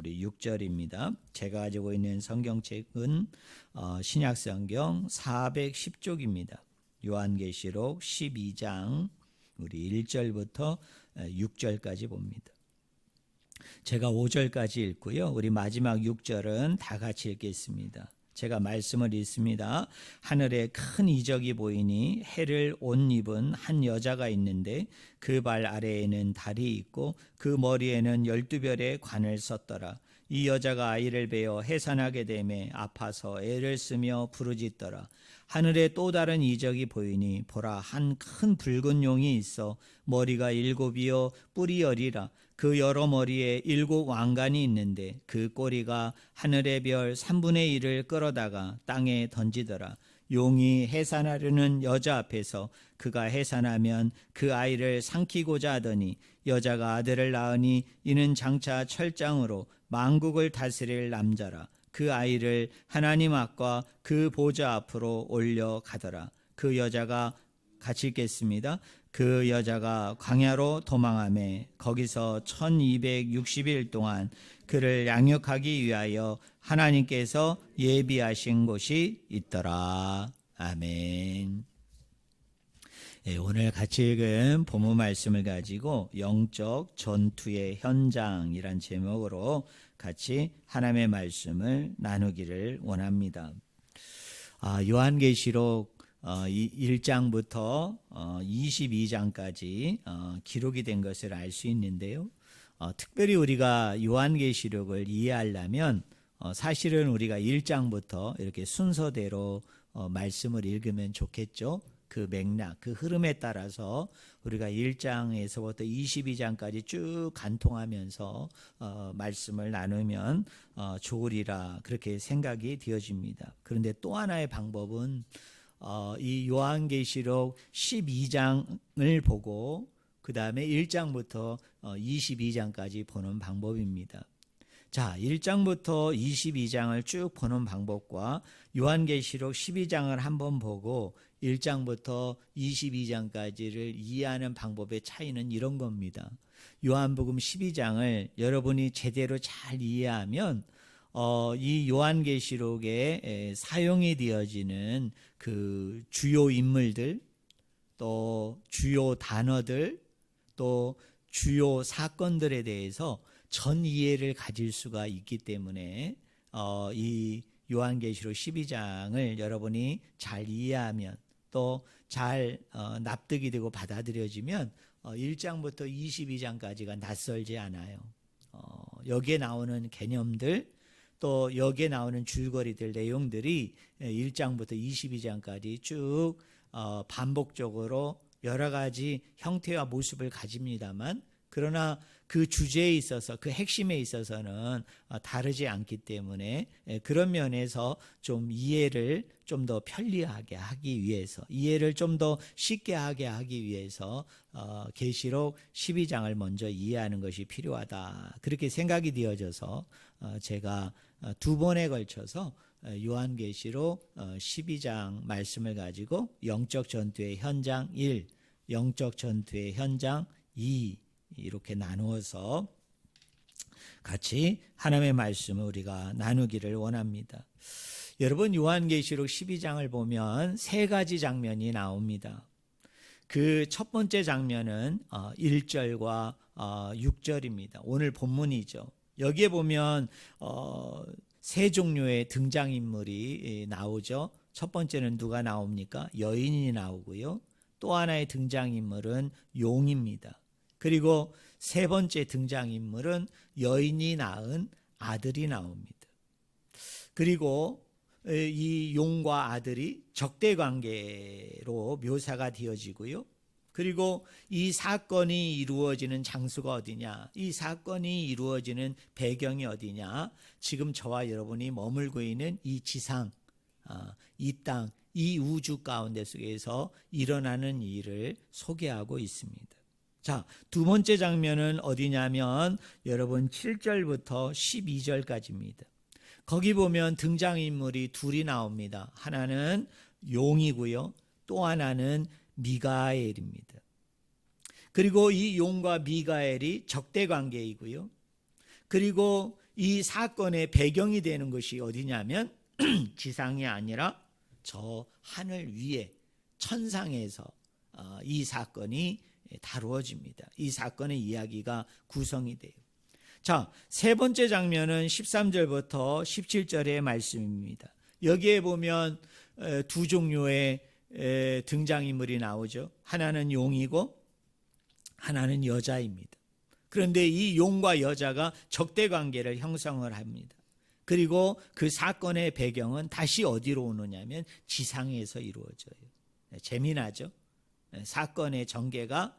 우리 6절입니다. 제가 가지고 있는 성경책은 신약성경 410쪽입니다. 요한계시록 12장 우리 1절부터 6절까지 봅니다. 제가 5절까지 읽고요. 우리 마지막 6절은 다 같이 읽겠습니다. 제가 말씀을 읽습니다. 하늘에 큰 이적이 보이니 해를 옷 입은 한 여자가 있는데 그 발 아래에는 달이 있고 그 머리에는 12별의 관을 썼더라. 이 여자가 아이를 베어 해산하게 되매 아파서 애를 쓰며 부르짖더라. 하늘에 또 다른 이적이 보이니 보라, 한 큰 붉은 용이 있어 머리가 7이요 뿔이 10이라. 그 여러 머리에 7 왕관이 있는데 그 꼬리가 하늘의 별 3분의 1을 끌어다가 땅에 던지더라. 용이 해산하려는 여자 앞에서 그가 해산하면 그 아이를 삼키고자 하더니 여자가 아들을 낳으니 이는 장차 철장으로 만국을 다스릴 남자라. 그 아이를 하나님 앞과 그 보좌 앞으로 올려가더라. 그 여자가 같이 읽겠습니다. 그 여자가 광야로 도망하매 거기서 1260일 동안 그를 양육하기 위하여 하나님께서 예비하신 곳이 있더라. 아멘. 오늘 같이 읽은 본문 말씀을 가지고 영적 전투의 현장이란 제목으로 같이 하나님의 말씀을 나누기를 원합니다. 요한계시록 1장부터 22장까지 기록이 된 것을 알 수 있는데요. 특별히 우리가 요한계시록을 이해하려면 사실은 우리가 1장부터 이렇게 순서대로 말씀을 읽으면 좋겠죠. 그 맥락, 그 흐름에 따라서 우리가 1장에서부터 22장까지 쭉 간통하면서 말씀을 나누면 좋으리라 그렇게 생각이 되어집니다. 그런데 또 하나의 방법은 이 요한계시록 12장을 보고 그 다음에 1장부터 22장까지 보는 방법입니다. 자, 1장부터 22장을 쭉 보는 방법과 요한계시록 12장을 한번 보고 1장부터 22장까지를 이해하는 방법의 차이는 이런 겁니다. 요한복음 12장을 여러분이 제대로 잘 이해하면 이 요한계시록에 사용이 되어지는 그 주요 인물들, 또 주요 단어들, 또 주요 사건들에 대해서 전 이해를 가질 수가 있기 때문에 이 요한계시록 12장을 여러분이 잘 이해하면 또 잘 납득이 되고 받아들여지면 1장부터 22장까지가 낯설지 않아요. 여기에 나오는 개념들 또 여기에 나오는 줄거리들 내용들이 1장부터 22장까지 쭉 반복적으로 여러 가지 형태와 모습을 가집니다만 그러나 그 주제에 있어서 그 핵심에 있어서는 다르지 않기 때문에 그런 면에서 좀 이해를 좀 더 편리하게 하기 위해서 이해를 좀 더 쉽게 하기 위해서 계시록 12장을 먼저 이해하는 것이 필요하다 그렇게 생각이 되어져서 제가 두 번에 걸쳐서 요한계시록 12장 말씀을 가지고 영적 전투의 현장 1, 영적 전투의 현장 2 이렇게 나누어서 같이 하나님의 말씀을 우리가 나누기를 원합니다. 여러분 요한계시록 12장을 보면 세 가지 장면이 나옵니다. 그 첫 번째 장면은 1절과 6절입니다. 오늘 본문이죠. 여기에 보면 세 종류의 등장인물이 나오죠. 첫 번째는 누가 나옵니까? 여인이 나오고요. 또 하나의 등장인물은 용입니다. 그리고 세 번째 등장인물은 여인이 낳은 아들이 나옵니다. 그리고 이 용과 아들이 적대관계로 묘사가 되어지고요. 그리고 이 사건이 이루어지는 장소가 어디냐, 이 사건이 이루어지는 배경이 어디냐, 지금 저와 여러분이 머물고 있는 이 지상, 이 땅, 이 우주 가운데 속에서 일어나는 일을 소개하고 있습니다. 자, 두 번째 장면은 어디냐면 여러분 7절부터 12절까지입니다. 거기 보면 등장인물이 둘이 나옵니다. 하나는 용이고요. 또 하나는 미가엘입니다. 그리고 이 용과 미가엘이 적대관계이고요. 그리고 이 사건의 배경이 되는 것이 어디냐면 지상이 아니라 저 하늘 위에 천상에서 이 사건이 다루어집니다. 이 사건의 이야기가 구성이 돼요. 자, 세 번째 장면은 13절부터 17절의 말씀입니다. 여기에 보면 두 종류의 등장인물이 나오죠. 하나는 용이고 하나는 여자입니다. 그런데 이 용과 여자가 적대관계를 형성을 합니다. 그리고 그 사건의 배경은 다시 어디로 오느냐면 지상에서 이루어져요. 재미나죠? 사건의 전개가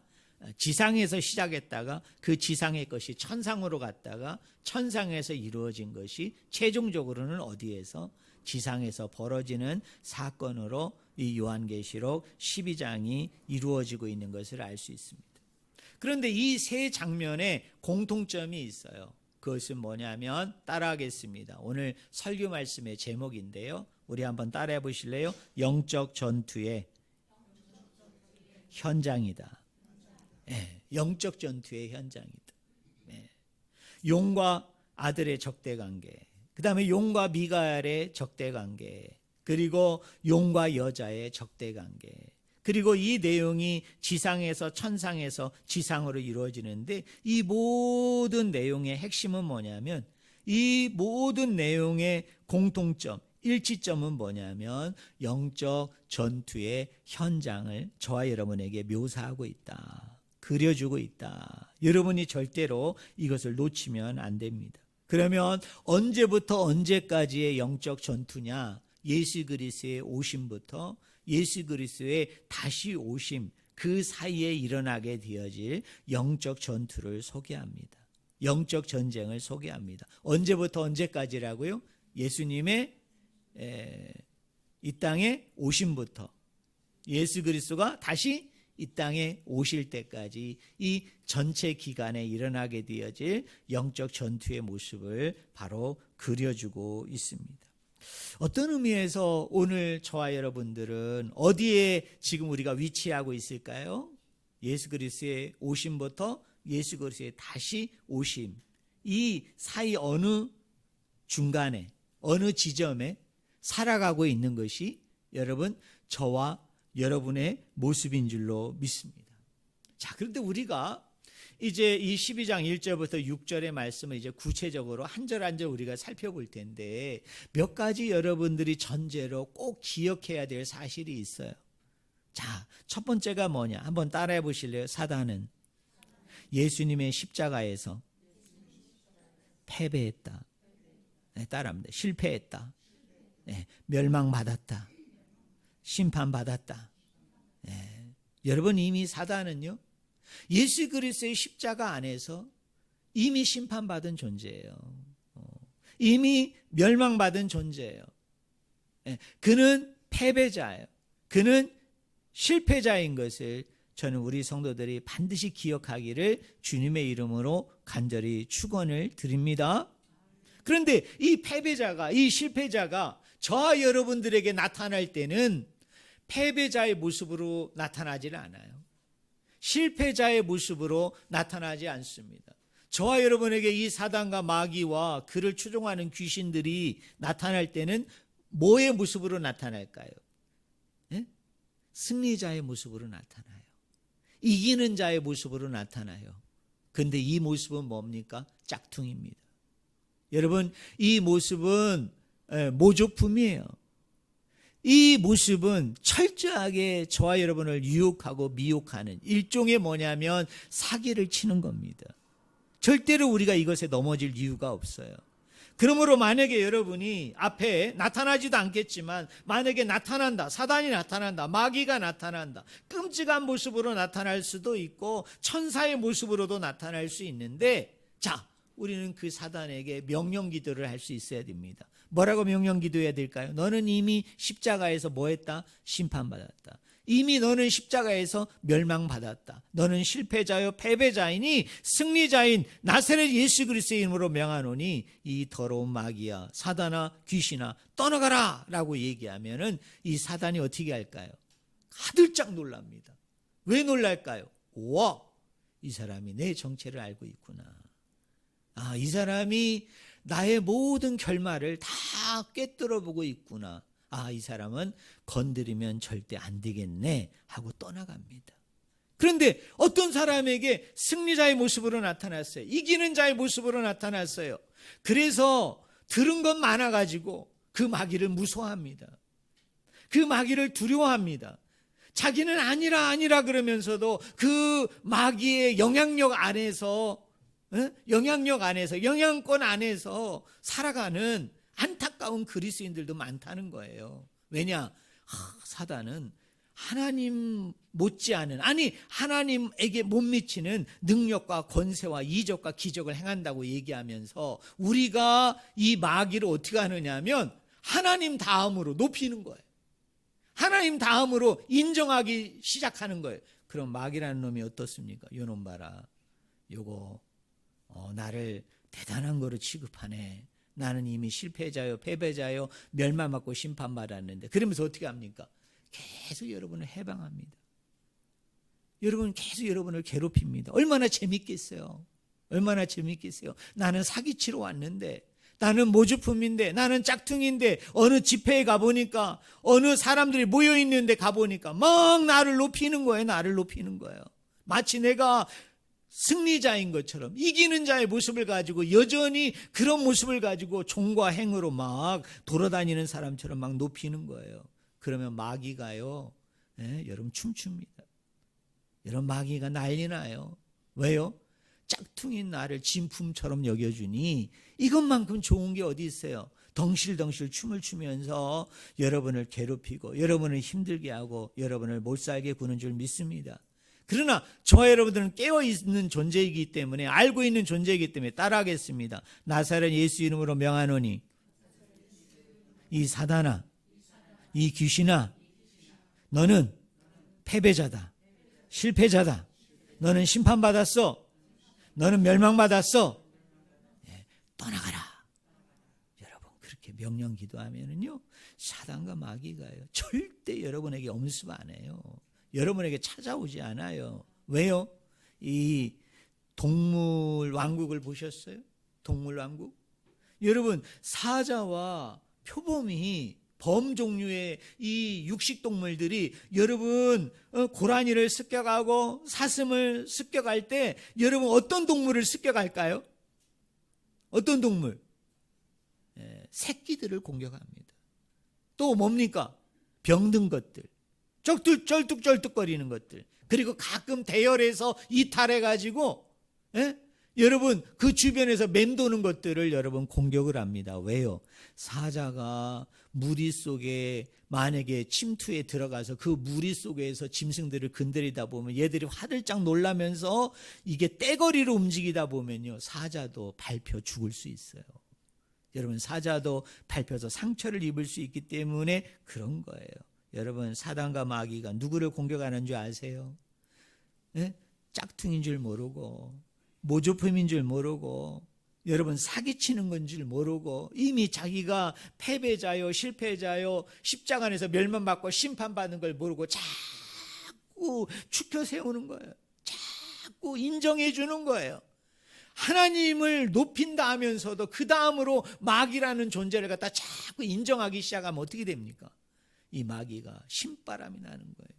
지상에서 시작했다가 그 지상의 것이 천상으로 갔다가 천상에서 이루어진 것이 최종적으로는 어디에서? 지상에서 벌어지는 사건으로 이 요한계시록 12장이 이루어지고 있는 것을 알 수 있습니다. 그런데 이 세 장면에 공통점이 있어요. 그것은 뭐냐면 따라하겠습니다. 오늘 설교 말씀의 제목인데요. 우리 한번 따라해 보실래요? 영적 전투의 현장이다. 네, 영적 전투의 현장이다. 네. 용과 아들의 적대관계, 그 다음에 용과 미가엘의 적대관계, 그리고 용과 여자의 적대관계, 그리고 이 내용이 지상에서 천상에서 지상으로 이루어지는데 이 모든 내용의 핵심은 뭐냐면 이 모든 내용의 공통점, 일치점은 뭐냐면 영적 전투의 현장을 저와 여러분에게 묘사하고 있다. 그려주고 있다. 여러분이 절대로 이것을 놓치면 안 됩니다. 그러면 언제부터 언제까지의 영적 전투냐? 예수 그리스도의 오심부터 예수 그리스도의 다시 오심, 그 사이에 일어나게 되어질 영적 전투를 소개합니다. 영적 전쟁을 소개합니다. 언제부터 언제까지라고요? 예수님의 이 땅에 오심부터 예수 그리스도가 다시 이 땅에 오실 때까지 이 전체 기간에 일어나게 되어질 영적 전투의 모습을 바로 그려주고 있습니다. 어떤 의미에서 오늘 저와 여러분들은 어디에 지금 우리가 위치하고 있을까요? 예수 그리스도의 오심부터 예수 그리스도의 다시 오심, 이 사이 어느 중간에 어느 지점에 살아가고 있는 것이 여러분 저와 여러분의 모습인 줄로 믿습니다. 자, 그런데 우리가 이제 이 12장 1절부터 6절의 말씀을 이제 구체적으로 한 절 한 절 우리가 살펴볼 텐데 몇 가지 여러분들이 전제로 꼭 기억해야 될 사실이 있어요. 자, 첫 번째가 뭐냐? 한번 따라해 보실래요? 사단은 예수님의 십자가에서 패배했다. 네, 따라합니다. 실패했다. 네, 멸망받았다. 심판받았다. 네. 여러분 이미 사단은요 예수 그리스도의 십자가 안에서 이미 심판받은 존재예요. 이미 멸망받은 존재예요. 네. 그는 패배자예요. 그는 실패자인 것을 저는 우리 성도들이 반드시 기억하기를 주님의 이름으로 간절히 축원을 드립니다. 그런데 이 패배자가, 이 실패자가 저와 여러분들에게 나타날 때는 패배자의 모습으로 나타나지는 않아요. 실패자의 모습으로 나타나지 않습니다. 저와 여러분에게 이 사단과 마귀와 그를 추종하는 귀신들이 나타날 때는 뭐의 모습으로 나타날까요? 네? 승리자의 모습으로 나타나요. 이기는 자의 모습으로 나타나요. 그런데 이 모습은 뭡니까? 짝퉁입니다. 여러분 이 모습은 모조품이에요. 이 모습은 철저하게 저와 여러분을 유혹하고 미혹하는 일종의 뭐냐면 사기를 치는 겁니다. 절대로 우리가 이것에 넘어질 이유가 없어요. 그러므로 만약에 여러분이 앞에 나타나지도 않겠지만 만약에 나타난다, 사단이 나타난다, 마귀가 나타난다, 끔찍한 모습으로 나타날 수도 있고 천사의 모습으로도 나타날 수 있는데 자, 우리는 그 사단에게 명령 기도를 할 수 있어야 됩니다. 뭐라고 명령 기도해야 될까요? 너는 이미 십자가에서 뭐 했다? 심판받았다. 이미 너는 십자가에서 멸망받았다. 너는 실패자요 패배자이니 승리자인 나사렛 예수 그리스도의 이름으로 명하노니 이 더러운 마귀야 사단아 귀신아 떠나가라 라고 얘기하면은 이 사단이 어떻게 할까요? 가들짝 놀랍니다. 왜 놀랄까요? 와, 이 사람이 내 정체를 알고 있구나. 아, 이 사람이 나의 모든 결말을 다 꿰뚫어 보고 있구나. 이 사람은 건드리면 절대 안 되겠네 하고 떠나갑니다. 그런데 어떤 사람에게 승리자의 모습으로 나타났어요. 이기는 자의 모습으로 나타났어요. 그래서 들은 것 많아가지고 그 마귀를 무서워합니다. 그 마귀를 두려워합니다. 자기는 아니라 그러면서도 그 마귀의 영향력 안에서, 영향권 안에서 살아가는 안타까운 그리스도인들도 많다는 거예요. 왜냐? 사단은 하나님 못지않은, 하나님에게 못 미치는 능력과 권세와 이적과 기적을 행한다고 얘기하면서 우리가 이 마귀를 어떻게 하느냐 하면 하나님 다음으로 높이는 거예요. 하나님 다음으로 인정하기 시작하는 거예요. 그럼 마귀라는 놈이 어떻습니까? 요놈 봐라. 요거 나를 대단한 거로 취급하네. 나는 이미 실패자요, 패배자요, 멸망받고 심판받았는데. 그러면서 어떻게 합니까? 계속 여러분을 해방합니다. 여러분 계속 여러분을 괴롭힙니다. 얼마나 재밌겠어요. 얼마나 재밌겠어요. 나는 사기치러 왔는데, 나는 모주품인데, 나는 짝퉁인데, 어느 집회에 가보니까, 어느 사람들이 모여있는데 가보니까 막 나를 높이는 거예요. 나를 높이는 거예요. 마치 내가 승리자인 것처럼, 이기는 자의 모습을 가지고, 여전히 그런 모습을 가지고 종과 행으로 막 돌아다니는 사람처럼 막 높이는 거예요. 그러면 마귀가요, 여러분 춤춥니다. 여러분 마귀가 난리 나요. 왜요? 짝퉁인 나를 진품처럼 여겨주니 이것만큼 좋은 게 어디 있어요? 덩실덩실 춤을 추면서 여러분을 괴롭히고 여러분을 힘들게 하고 여러분을 못살게 구는 줄 믿습니다. 그러나 저와 여러분들은 깨어있는 존재이기 때문에, 알고 있는 존재이기 때문에 따라하겠습니다. 나사렛 예수 이름으로 명하노니 이 사단아, 이 귀신아, 너는 패배자다, 실패자다, 너는 심판받았어, 너는 멸망받았어, 떠나가라. 여러분 그렇게 명령 기도하면은요, 사단과 마귀가요 절대 여러분에게 엄습 안 해요. 여러분에게 찾아오지 않아요. 왜요? 이 동물 왕국을 보셨어요? 동물 왕국? 여러분 사자와 표범이, 범 종류의 이 육식 동물들이 여러분 고라니를 습격하고 사슴을 습격할 때 여러분 어떤 동물을 습격할까요? 어떤 동물? 새끼들을 공격합니다. 또 뭡니까? 병든 것들, 쩔뚝쩔뚝거리는 것들, 그리고 가끔 대열해서 이탈해가지고 여러분 그 주변에서 맴도는 것들을 여러분 공격을 합니다. 왜요? 사자가 무리 속에 만약에 침투에 들어가서 그 무리 속에서 짐승들을 건드리다 보면 얘들이 화들짝 놀라면서 이게 떼거리로 움직이다 보면요, 사자도 밟혀 죽을 수 있어요. 여러분 사자도 밟혀서 상처를 입을 수 있기 때문에 그런 거예요. 여러분 사단과 마귀가 누구를 공격하는 줄 아세요? 짝퉁인 줄 모르고 모조품인 줄 모르고 여러분 사기치는 건 줄 모르고 이미 자기가 패배자요, 실패자요, 십자가 안에서 멸망받고 심판받는 걸 모르고 자꾸 추켜 세우는 거예요. 자꾸 인정해 주는 거예요. 하나님을 높인다 하면서도 그 다음으로 마귀라는 존재를 갖다 자꾸 인정하기 시작하면 어떻게 됩니까? 이 마귀가 신바람이 나는 거예요.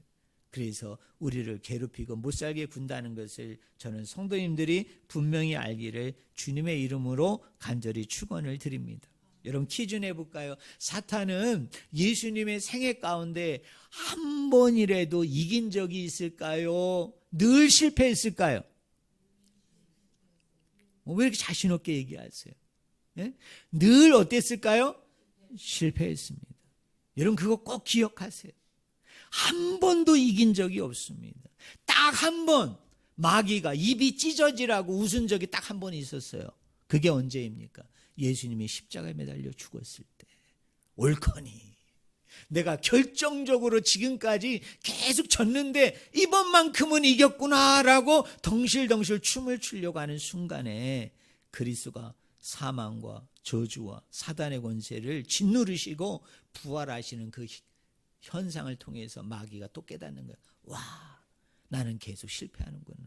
그래서 우리를 괴롭히고 못살게 군다는 것을 저는 성도님들이 분명히 알기를 주님의 이름으로 간절히 축원을 드립니다. 여러분 퀴즈 내볼까요? 사탄은 예수님의 생애 가운데 한 번이라도 이긴 적이 있을까요? 늘 실패했을까요? 왜 이렇게 자신 없게 얘기하세요? 늘 어땠을까요? 실패했습니다. 여러분 그거 꼭 기억하세요. 한 번도 이긴 적이 없습니다. 딱 한 번 마귀가 입이 찢어지라고 웃은 적이 딱 한 번 있었어요. 그게 언제입니까? 예수님이 십자가에 매달려 죽었을 때. 옳거니 내가 결정적으로 지금까지 계속 졌는데 이번만큼은 이겼구나라고 덩실덩실 춤을 추려고 하는 순간에 그리스도가 사망과 저주와 사단의 권세를 짓누르시고 부활하시는 그 현상을 통해서 마귀가 또 깨닫는 거예요. 와, 나는 계속 실패하는구나.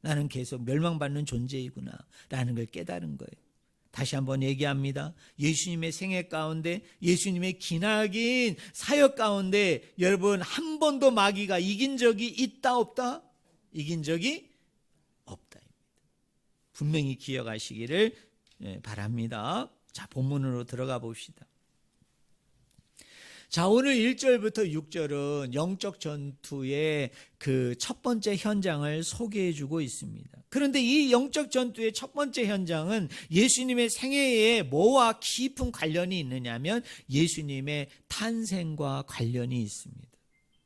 나는 계속 멸망받는 존재이구나 라는 걸 깨달은 거예요. 다시 한번 얘기합니다. 예수님의 생애 가운데, 예수님의 기나긴 사역 가운데 여러분 한 번도 마귀가 이긴 적이 있다 없다? 이긴 적이 없다. 분명히 기억하시기를 바랍니다. 자, 본문으로 들어가 봅시다. 자, 오늘 1절부터 6절은 영적 전투의 그 첫 번째 현장을 소개해 주고 있습니다. 그런데 이 영적 전투의 첫 번째 현장은 예수님의 생애에 뭐와 깊은 관련이 있느냐면 예수님의 탄생과 관련이 있습니다.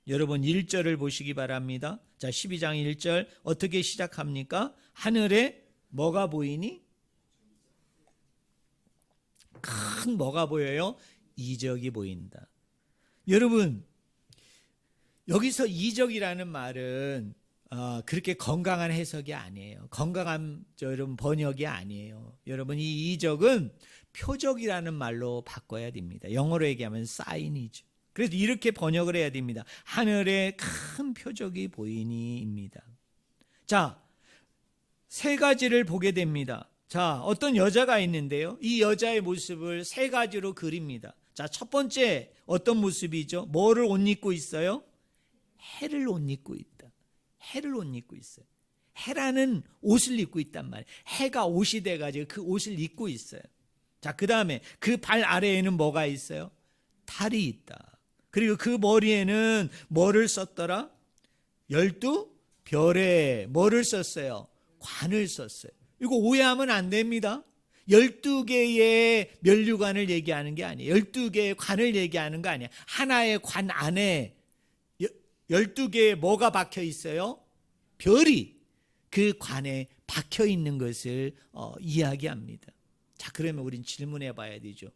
여러분 1절을 보시기 바랍니다. 자, 12장 1절 어떻게 시작합니까? 하늘에 뭐가 보이니? 큰 뭐가 보여요? 이적이 보인다. 여러분, 여기서 이적이라는 말은 그렇게 건강한 해석이 아니에요. 건강한 여러분 번역이 아니에요. 여러분, 이 이적은 표적이라는 말로 바꿔야 됩니다. 영어로 얘기하면 사인이죠. 그래서 이렇게 번역을 해야 됩니다. 하늘에 큰 표적이 보이니입니다. 자, 세 가지를 보게 됩니다. 자, 어떤 여자가 있는데요. 이 여자의 모습을 세 가지로 그립니다. 자, 첫 번째 어떤 모습이죠? 뭐를 옷 입고 있어요? 해를 옷 입고 있다. 해를 옷 입고 있어요. 해라는 옷을 입고 있단 말이에요. 해가 옷이 돼가지고 그 옷을 입고 있어요. 자, 그 다음에 그 발 아래에는 뭐가 있어요? 달이 있다. 그리고 그 머리에는 뭐를 썼더라? 12별에 뭐를 썼어요? 관을 썼어요. 이거 오해하면 안 됩니다. 12개의 면류관을 얘기하는 게 아니에요. 12개의 관을 얘기하는 거 아니에요. 하나의 관 안에 12개의 뭐가 박혀 있어요? 별이 그 관에 박혀 있는 것을 이야기합니다. 자, 그러면 우린 질문해 봐야 되죠.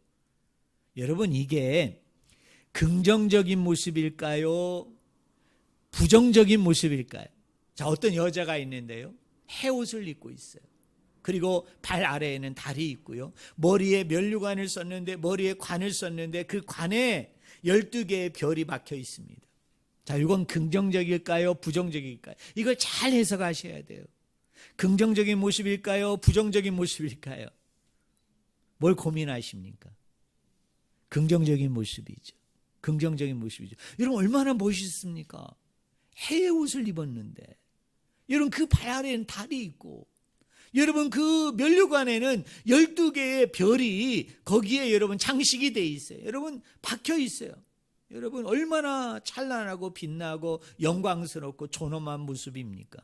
여러분, 이게 긍정적인 모습일까요? 부정적인 모습일까요? 자, 어떤 여자가 있는데요. 해옷을 입고 있어요. 그리고 발 아래에는 달이 있고요. 머리에 면류관을 썼는데, 머리에 관을 썼는데 그 관에 12개의 별이 박혀 있습니다. 자, 이건 긍정적일까요? 부정적일까요? 이걸 잘 해석하셔야 돼요. 긍정적인 모습일까요? 부정적인 모습일까요? 뭘 고민하십니까? 긍정적인 모습이죠. 긍정적인 모습이죠. 여러분, 얼마나 멋있습니까? 해의 옷을 입었는데, 여러분 그 발 아래에는 달이 있고, 여러분 그 면류관에는 12개의 별이 거기에 여러분 장식이 돼 있어요. 여러분 박혀 있어요. 여러분 얼마나 찬란하고 빛나고 영광스럽고 존엄한 모습입니까?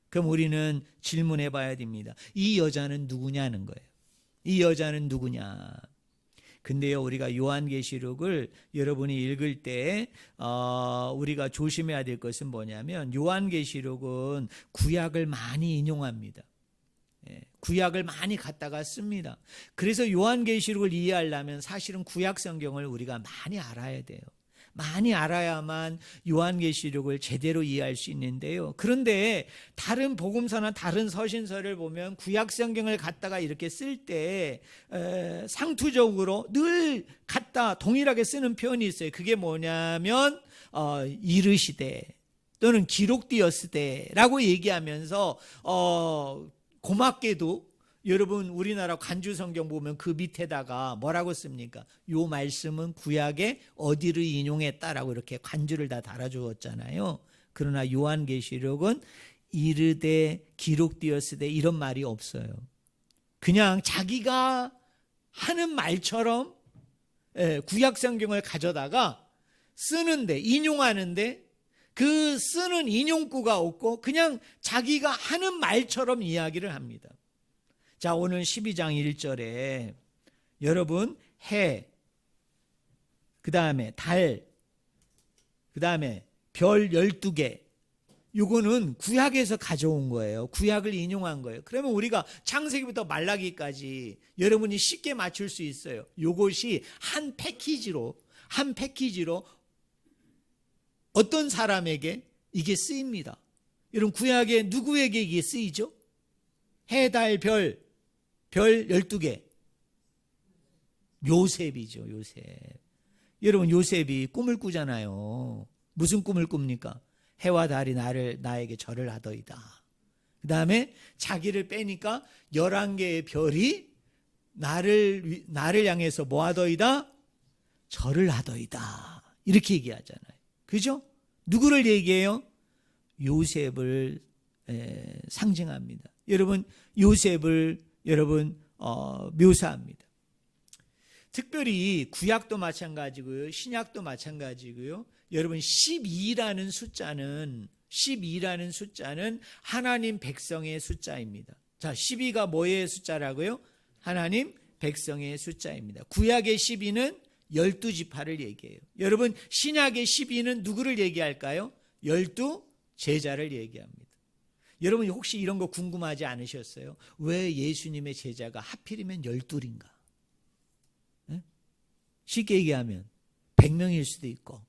그럼 우리는 질문해 봐야 됩니다. 이 여자는 누구냐는 거예요. 이 여자는 누구냐? 근데요, 우리가 요한계시록을 여러분이 읽을 때 우리가 조심해야 될 것은 뭐냐면, 요한계시록은 구약을 많이 인용합니다. 구약을 많이 갖다가 씁니다. 그래서 요한계시록을 이해하려면 사실은 구약 성경을 우리가 많이 알아야 돼요. 많이 알아야만 요한계시록을 제대로 이해할 수 있는데요. 그런데 다른 복음서나 다른 서신서를 보면 구약 성경을 갖다가 이렇게 쓸 때 상투적으로 늘 갖다 동일하게 쓰는 표현이 있어요. 그게 뭐냐면 이르시되 또는 기록되었으되라고 얘기하면서 고맙게도 여러분 우리나라 간주 성경 보면 그 밑에다가 뭐라고 씁니까? 요 말씀은 구약에 어디를 인용했다라고 이렇게 간주를 다 달아주었잖아요. 그러나 요한계시록은 이르되 기록되었으되 이런 말이 없어요. 그냥 자기가 하는 말처럼 구약 성경을 가져다가 쓰는데, 인용하는데 그 쓰는 인용구가 없고 그냥 자기가 하는 말처럼 이야기를 합니다. 자, 오늘 12장 1절에 여러분 해, 그 다음에 달, 그 다음에 별 12개, 이거는 구약에서 가져온 거예요. 구약을 인용한 거예요. 그러면 우리가 창세기부터 말라기까지 여러분이 쉽게 맞출 수 있어요. 이것이 한 패키지로 어떤 사람에게 이게 쓰입니다. 여러분 구약에 누구에게 이게 쓰이죠? 해, 달, 별 12개. 요셉이죠. 요셉. 여러분 요셉이 꿈을 꾸잖아요. 무슨 꿈을 꿉니까? 해와 달이 나에게 절을 하더이다. 그 다음에 자기를 빼니까 11개의 별이 나를 향해서 뭐 하더이다? 절을 하더이다. 이렇게 얘기하잖아요. 그죠? 누구를 얘기해요? 요셉을 상징합니다. 여러분, 요셉을 묘사합니다. 특별히 구약도 마찬가지고요, 신약도 마찬가지고요. 여러분, 12라는 숫자는 하나님 백성의 숫자입니다. 자, 12가 뭐의 숫자라고요? 하나님 백성의 숫자입니다. 구약의 12는 12지파를 얘기해요. 여러분, 신약의 12는 누구를 얘기할까요? 12 제자를 얘기합니다. 여러분, 혹시 이런 거 궁금하지 않으셨어요? 왜 예수님의 제자가 하필이면 12인가? 네? 쉽게 얘기하면 100명일 수도 있고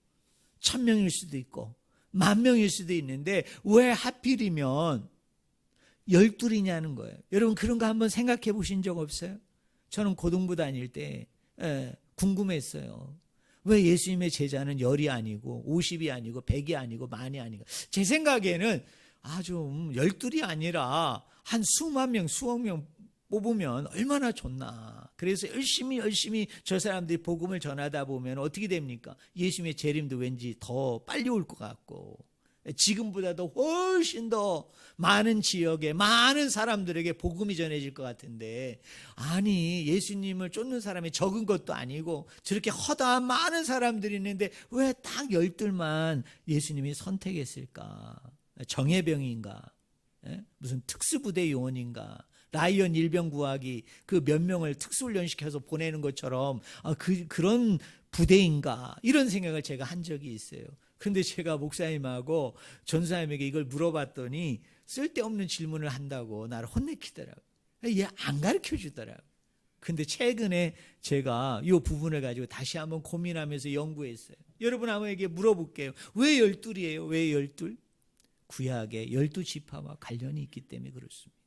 1000명일 수도 있고 10,000명일 수도 있는데 왜 하필이면 12이냐는 거예요. 여러분, 그런 거 한번 생각해 보신 적 없어요? 저는 고등부 다닐 때 궁금했어요. 왜 예수님의 제자는 10이 아니고 50이 아니고 100이 아니고 10,000이 아니고. 제 생각에는 좀 12이 아니라 한 수만 명, 수억 명 뽑으면 얼마나 좋나. 그래서 열심히 저 사람들이 복음을 전하다 보면 어떻게 됩니까? 예수님의 재림도 왠지 더 빨리 올 것 같고, 지금보다도 훨씬 더 많은 지역에 많은 사람들에게 복음이 전해질 것 같은데, 아니, 예수님을 쫓는 사람이 적은 것도 아니고 저렇게 허다한 많은 사람들이 있는데 왜 딱 12만 예수님이 선택했을까? 정예병인가? 무슨 특수부대 요원인가? 라이언 일병 구하기 그 몇 명을 특수훈련시켜서 보내는 것처럼 그런 부대인가? 이런 생각을 제가 한 적이 있어요. 그런데 제가 목사님하고 전사님에게 이걸 물어봤더니 쓸데없는 질문을 한다고 나를 혼내키더라고요. 얘 안 가르쳐 주더라고요. 근데 최근에 제가 이 부분을 가지고 다시 한번 고민하면서 연구했어요. 여러분 한번에게 물어볼게요. 왜 12이에요? 왜 12? 구약의 12지파와 관련이 있기 때문에 그렇습니다.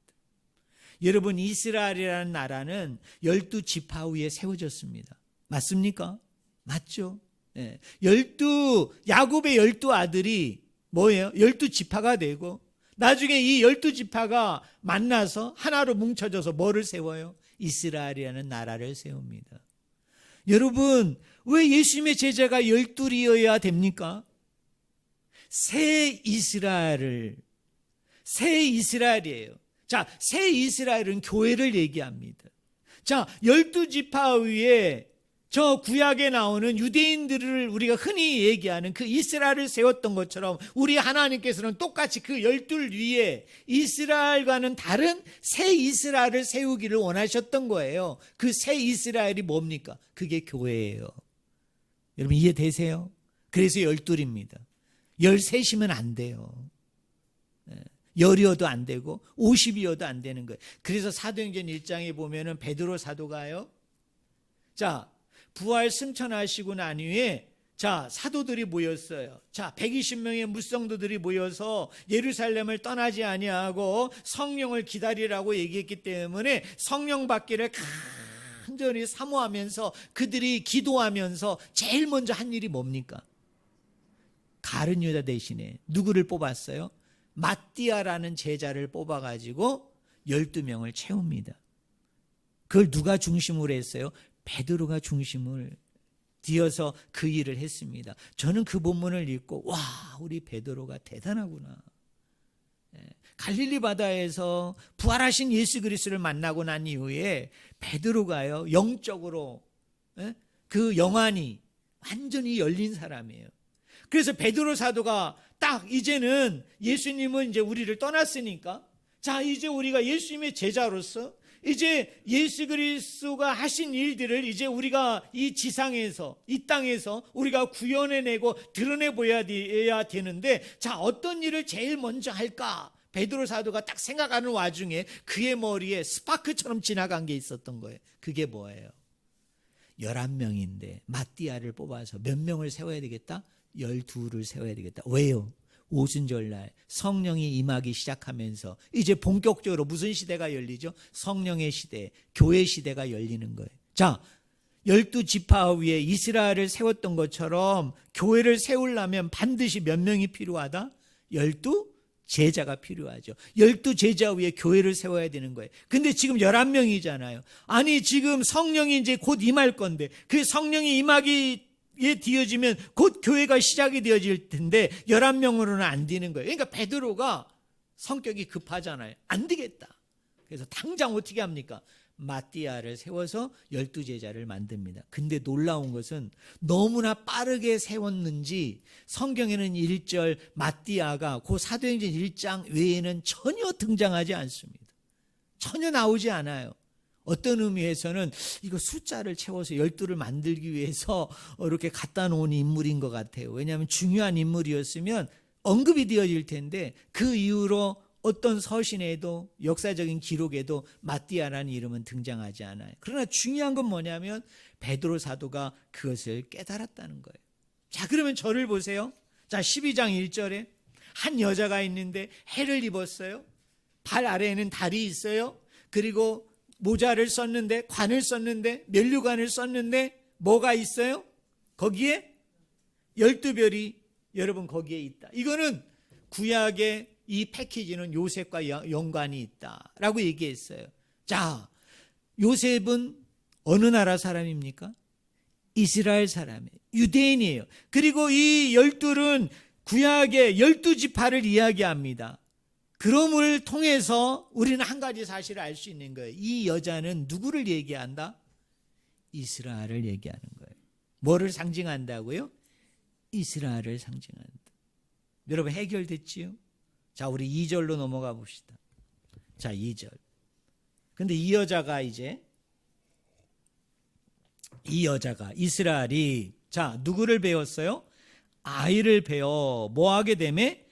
여러분, 이스라엘이라는 나라는 12지파 위에 세워졌습니다. 맞습니까? 맞죠? 네. 야곱의 12아들이 뭐예요? 12지파가 되고, 나중에 이 12지파가 만나서 하나로 뭉쳐져서 뭐를 세워요? 이스라엘이라는 나라를 세웁니다. 여러분, 왜 예수님의 제자가 12이어야 됩니까? 새 이스라엘이에요. 자, 새 이스라엘은 교회를 얘기합니다. 자, 12지파 위에 저 구약에 나오는 유대인들을 우리가 흔히 얘기하는 그 이스라엘을 세웠던 것처럼 우리 하나님께서는 똑같이 그 12 위에 이스라엘과는 다른 새 이스라엘을 세우기를 원하셨던 거예요. 그 새 이스라엘이 뭡니까? 그게 교회예요. 여러분, 이해되세요? 그래서 12입니다. 13이면 안 돼요. 10이어도 안 되고 50이어도 안 되는 거예요. 그래서 사도행전 1장에 보면은 베드로 사도가요, 자, 부활 승천하시고 난 후에 사도들이 모였어요. 120명의 무성도들이 모여서 예루살렘을 떠나지 아니하고 성령을 기다리라고 얘기했기 때문에 성령 받기를 간절히 사모하면서 그들이 기도하면서 제일 먼저 한 일이 뭡니까? 가룟 유다 대신에 누구를 뽑았어요? 마띠아라는 제자를 뽑아가지고 12명을 채웁니다. 그걸 누가 중심으로 했어요? 베드로가 중심을 뒤어서 그 일을 했습니다. 저는 그 본문을 읽고 와, 우리 베드로가 대단하구나. 갈릴리 바다에서 부활하신 예수 그리스도를 만나고 난 이후에 베드로가요, 영적으로 그 영안이 완전히 열린 사람이에요. 그래서 베드로 사도가 딱 이제는 예수님은 이제 우리를 떠났으니까, 이제 우리가 예수님의 제자로서 이제 예수 그리스도가 하신 일들을 이제 우리가 이 지상에서, 이 땅에서 우리가 구현해내고 드러내 보여야 되는데, 어떤 일을 제일 먼저 할까? 베드로 사도가 딱 생각하는 와중에 그의 머리에 스파크처럼 지나간 게 있었던 거예요. 그게 뭐예요? 11명인데 마띠아를 뽑아서 몇 명을 세워야 되겠다? 12를 세워야 되겠다. 왜요? 오순절날 성령이 임하기 시작하면서 이제 본격적으로 무슨 시대가 열리죠? 성령의 시대, 교회 시대가 열리는 거예요. 12지파 위에 이스라엘을 세웠던 것처럼 교회를 세우려면 반드시 몇 명이 필요하다? 12 제자가 필요하죠. 12제자 위에 교회를 세워야 되는 거예요. 근데 지금 11명이잖아요. 아니 지금 성령이 이제 곧 임할 건데 그 성령이 임하기에 되어지면 곧 교회가 시작이 되어질 텐데 11명으로는 안 되는 거예요. 그러니까 베드로가 성격이 급하잖아요. 안 되겠다. 그래서 당장 어떻게 합니까? 마띠아를 세워서 12제자를 만듭니다. 근데 놀라운 것은 너무나 빠르게 세웠는지 성경에는 1절 마띠아가 그 사도행전 1장 외에는 전혀 등장하지 않습니다. 전혀 나오지 않아요. 어떤 의미에서는 이거 숫자를 채워서 12를 만들기 위해서 이렇게 갖다 놓은 인물인 것 같아요. 왜냐하면 중요한 인물이었으면 언급이 되어질 텐데 그 이후로 어떤 서신에도 역사적인 기록에도 마띠아라는 이름은 등장하지 않아요. 그러나 중요한 건 뭐냐면 베드로 사도가 그것을 깨달았다는 거예요. 자, 그러면 저를 보세요. 자, 12장 1절에 한 여자가 있는데 해를 입었어요. 발 아래에는 달이 있어요. 그리고 모자를 썼는데 관을 썼는데 면류관을 썼는데 뭐가 있어요? 거기에 12별이 여러분 거기에 있다. 이거는 구약의 이 패키지는 요셉과 연관이 있다라고 얘기했어요. 자, 요셉은 어느 나라 사람입니까? 이스라엘 사람이에요. 유대인이에요. 그리고 이 12은 구약의 12지파를 이야기합니다. 그럼을 통해서 우리는 한 가지 사실을 알 수 있는 거예요. 이 여자는 누구를 얘기한다? 이스라엘을 얘기하는 거예요. 뭐를 상징한다고요? 이스라엘을 상징한다. 여러분 해결됐지요? 자, 우리 2절로 넘어가 봅시다. 자, 2절. 근데 이 여자가 이스라엘이 자, 누구를 배웠어요? 아이를 배워 뭐 하게 되매?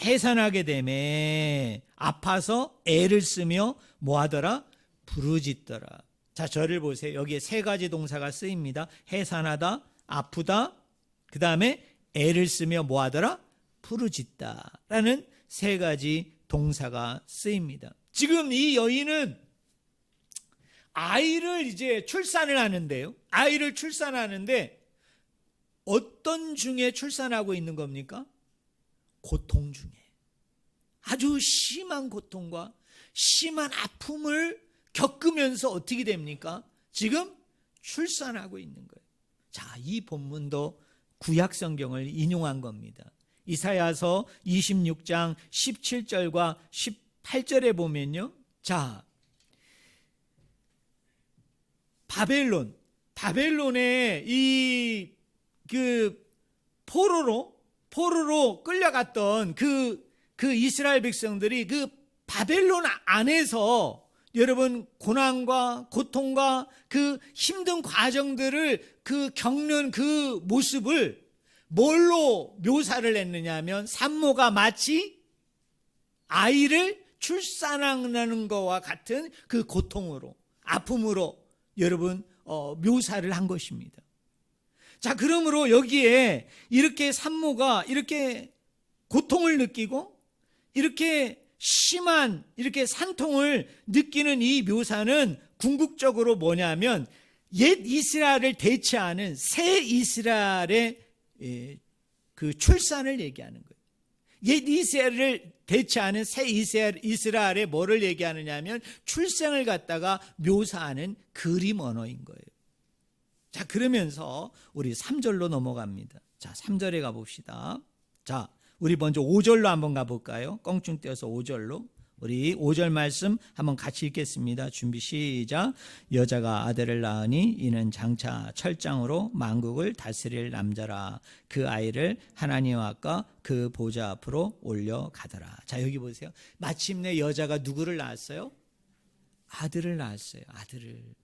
해산하게 되매 아파서 애를 쓰며 뭐 하더라? 부르짖더라. 자, 저를 보세요. 여기에 세 가지 동사가 쓰입니다. 해산하다, 아프다, 그 다음에 애를 쓰며 뭐 하더라? 부르짖다라는 세 가지 동사가 쓰입니다. 지금 이 여인은 아이를 이제 출산을 하는데요. 아이를 출산하는데 어떤 중에 출산하고 있는 겁니까? 고통 중에. 아주 심한 고통과 심한 아픔을 겪으면서 어떻게 됩니까? 지금 출산하고 있는 거예요. 자, 이 본문도 구약 성경을 인용한 겁니다. 이사야서 26장 17절과 18절에 보면요. 자, 바벨론의 포로로 끌려갔던 그 이스라엘 백성들이 그 바벨론 안에서 여러분 고난과 고통과 그 힘든 과정들을 겪는 그 모습을 뭘로 묘사를 했느냐 하면 산모가 마치 아이를 출산하는 것과 같은 그 고통으로 아픔으로 여러분 묘사를 한 것입니다. 자, 그러므로 여기에 이렇게 산모가 이렇게 고통을 느끼고 이렇게 심한 이렇게 산통을 느끼는 이 묘사는 궁극적으로 뭐냐면 옛 이스라엘을 대체하는 새 이스라엘의 그 출산을 얘기하는 거예요. 옛 이스라엘을 대체하는 새 이스라엘의 뭐를 얘기하느냐 하면 출생을 갖다가 묘사하는 그림 언어인 거예요. 자, 그러면서 우리 3절로 넘어갑니다. 자, 3절에 가봅시다. 자, 우리 먼저 5절로 한번 가볼까요? 껑충 떼어서 5절로. 우리 5절 말씀 한번 같이 읽겠습니다. 준비 시작. 여자가 아들을 낳으니 이는 장차 철장으로 만국을 다스릴 남자라. 그 아이를 하나님 앞과 그 보좌 앞으로 올려가더라. 자, 여기 보세요. 마침내 여자가 누구를 낳았어요? 아들을 낳았어요. 아들을.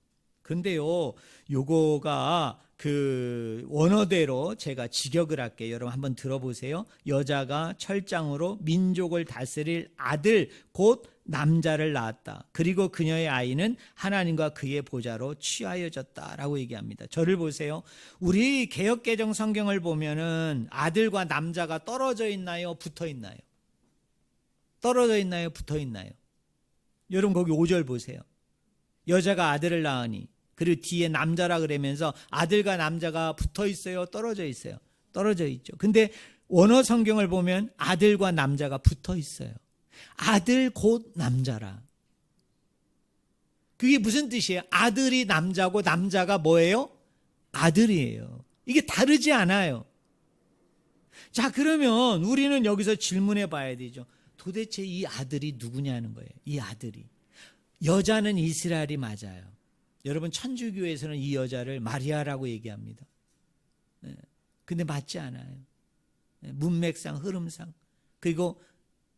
근데요, 요거가 그 원어대로 제가 직역을 할게요. 여러분 한번 들어보세요. 여자가 철장으로 민족을 다스릴 아들 곧 남자를 낳았다. 그리고 그녀의 아이는 하나님과 그의 보좌로 취하여졌다라고 얘기합니다. 저를 보세요. 우리 개역개정 성경을 보면은 아들과 남자가 떨어져 있나요? 붙어 있나요? 떨어져 있나요? 붙어 있나요? 여러분 거기 5절 보세요. 여자가 아들을 낳으니 그리고 뒤에 남자라 그러면서 아들과 남자가 붙어 있어요? 떨어져 있어요? 떨어져 있죠. 근데 원어 성경을 보면 아들과 남자가 붙어 있어요. 아들 곧 남자라. 그게 무슨 뜻이에요? 아들이 남자고 남자가 뭐예요? 아들이에요. 이게 다르지 않아요. 자, 그러면 우리는 여기서 질문해 봐야 되죠. 도대체 이 아들이 누구냐는 거예요. 이 아들이. 여자는 이스라엘이 맞아요. 여러분, 천주교에서는 이 여자를 마리아라고 얘기합니다. 근데 맞지 않아요. 문맥상, 흐름상. 그리고